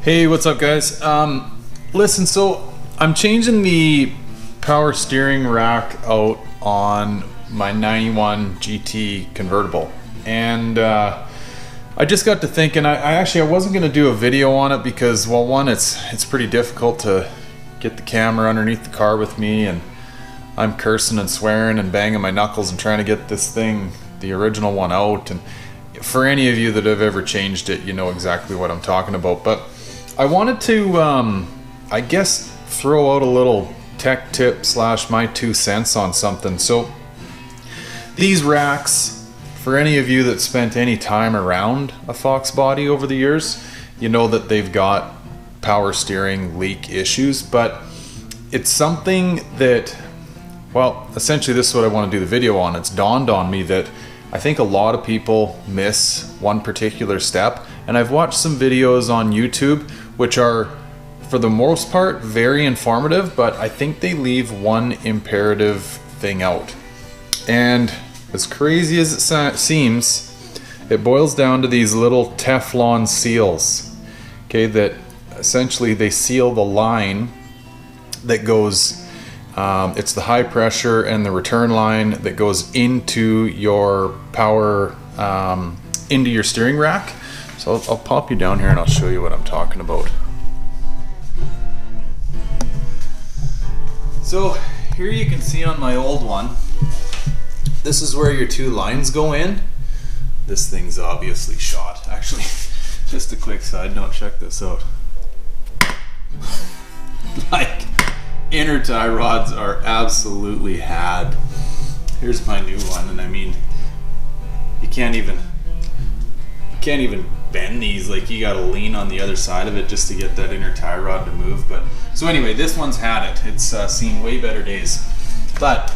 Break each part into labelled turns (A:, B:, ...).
A: Hey, what's up guys? Listen, so I'm changing the power steering rack out on my 91 GT convertible, and I just got to thinking I wasn't going to do a video on it because, well, one, it's pretty difficult to get the camera underneath the car with me, and I'm cursing and swearing and banging my knuckles and trying to get this thing, the original one, out. And for any of you that have ever changed it, you know exactly what I'm talking about. But I wanted to, I guess, throw out a little tech tip / my 2 cents on something. So these racks, for any of you that spent any time around a Foxbody over the years, you know that they've got power steering leak issues, but it's something that, well, essentially this is what I want to do the video on. It's dawned on me that I think a lot of people miss one particular step, and I've watched some videos on YouTube which are, for the most part, very informative, but I think they leave one imperative thing out. And as crazy as it seems, it boils down to these little teflon seals, okay, that essentially they seal the line that goes, it's the high pressure and the return line that goes into your power, into your steering rack. So I'll pop you down here and I'll show you what I'm talking about. So here you can see on my old one, this is where your 2 lines go in. This thing's obviously shot. Actually, just a quick side note, check this out. Like, inner tie rods are absolutely had. Here's my new one, and I mean, you can't even bend these. Like, you gotta lean on the other side of it just to get that inner tie rod to move. But so anyway, this one's had it. It's seen way better days. But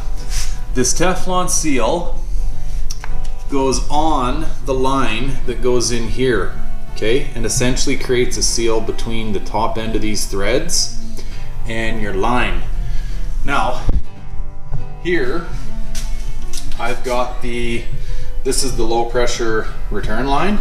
A: this Teflon seal goes on the line that goes in here, okay, and essentially creates a seal between the top end of these threads and your line. Now here I've got this is the low pressure return line.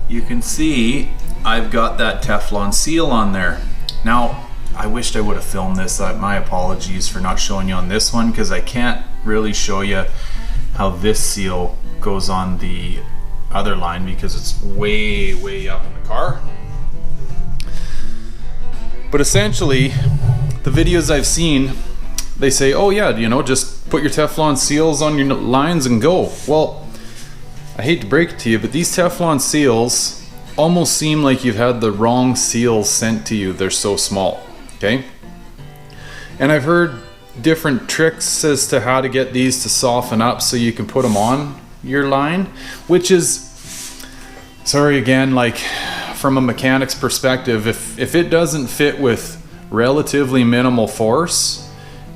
A: You can see I've got that Teflon seal on there. Now I wished I would have filmed this. My apologies for not showing you on this one, because I can't really show you how this seal goes on the other line because it's way up in the car. But essentially, the videos I've seen, they say, oh yeah, you know, just put your Teflon seals on your lines and go. Well, I hate to break it to you, but these Teflon seals almost seem like you've had the wrong seals sent to you. They're so small, okay? And I've heard different tricks as to how to get these to soften up so you can put them on your line, which is, sorry again, like, from a mechanic's perspective, if it doesn't fit with relatively minimal force,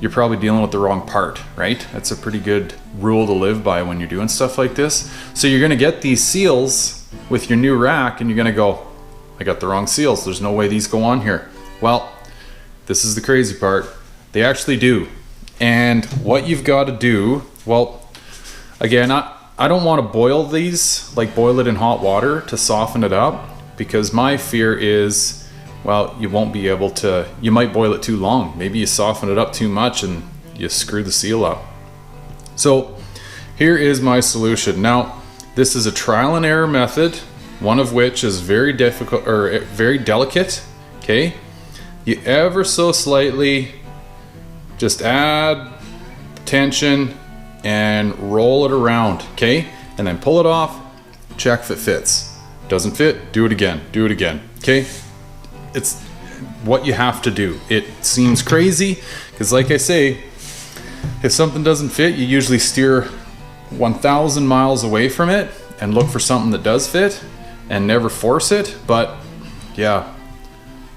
A: you're probably dealing with the wrong part, right? That's a pretty good rule to live by when you're doing stuff like this. So you're gonna get these seals with your new rack and you're gonna go, I got the wrong seals, there's no way these go on here. Well, this is the crazy part. They actually do. And what you've got to do, well, again, I don't want to boil these, like boil it in hot water to soften it up, because my fear is, well, you won't be able to, you might boil it too long. Maybe you soften it up too much and you screw the seal up. So here is my solution. Now, this is a trial and error method, one of which is very difficult, or very delicate, okay? You ever so slightly just add tension and roll it around, okay? And then pull it off, check if it fits. Doesn't fit, do it again, okay? It's what you have to do. It seems crazy, because like I say, if something doesn't fit, you usually steer 1,000 miles away from it and look for something that does fit and never force it. But yeah,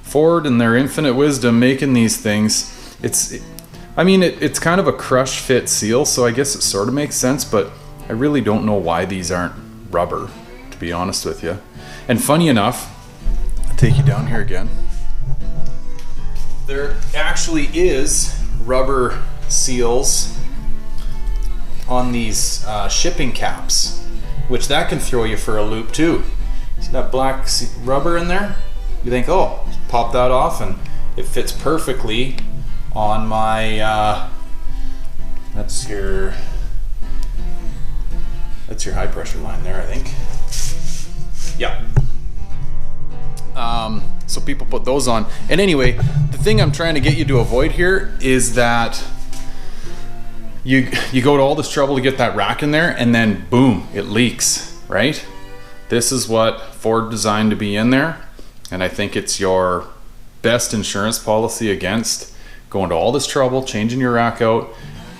A: Ford and their infinite wisdom making these things, it's kind of a crush fit seal, so I guess it sort of makes sense, but I really don't know why these aren't rubber, to be honest with you. And funny enough, I'll take you down here again. There actually is rubber seals on these shipping caps, which that can throw you for a loop too. See that black rubber in there? you think, oh, pop that off and it fits perfectly on my, that's your high pressure line there, I think. Yeah. So people put those on. And anyway, the thing I'm trying to get you to avoid here is that you go to all this trouble to get that rack in there, and then boom, it leaks, right? This is what Ford designed to be in there, and I think it's your best insurance policy against going to all this trouble, changing your rack out,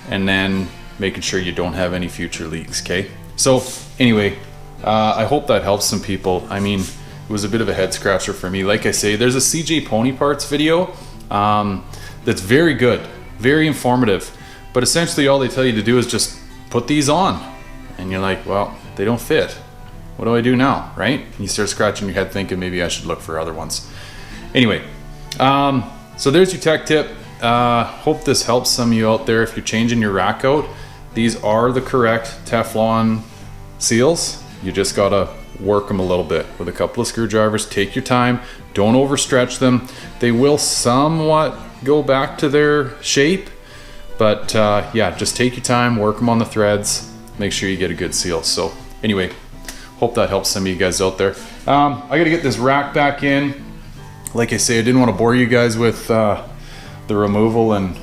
A: and then making sure you don't have any future leaks, okay? So anyway, I hope that helps some people. I mean, it was a bit of a head scratcher for me. Like I say, there's a CJ Pony Parts video that's very good, very informative, but essentially all they tell you to do is just put these on, and you're like, well, they don't fit. What do I do now, right? And you start scratching your head thinking maybe I should look for other ones. Anyway, so there's your tech tip. Hope this helps some of you out there if you're changing your rack out. These are the correct Teflon seals. You just gotta work them a little bit with a couple of screwdrivers. Take your time, don't overstretch them. They will somewhat go back to their shape, but yeah, just take your time, work them on the threads, make sure you get a good seal. So anyway, hope that helps some of you guys out there. I gotta get this rack back in. Like I say, I didn't want to bore you guys with the removal and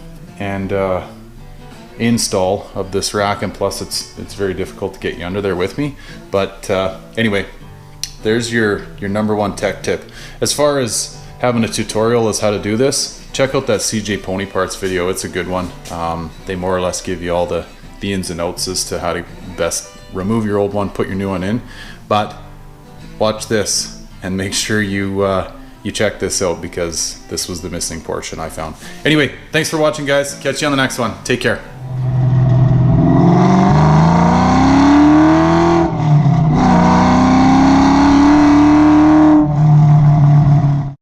A: install of this rack, and plus it's very difficult to get you under there with me. But anyway, there's your number one tech tip. As far as having a tutorial as how to do this, check out that CJ Pony Parts video. It's a good one. They more or less give you all the ins and outs as to how to best remove your old one, put your new one in. But watch this and make sure you check this out, because this was the missing portion I found. Anyway, thanks for watching, guys. Catch you on the next one. Take care.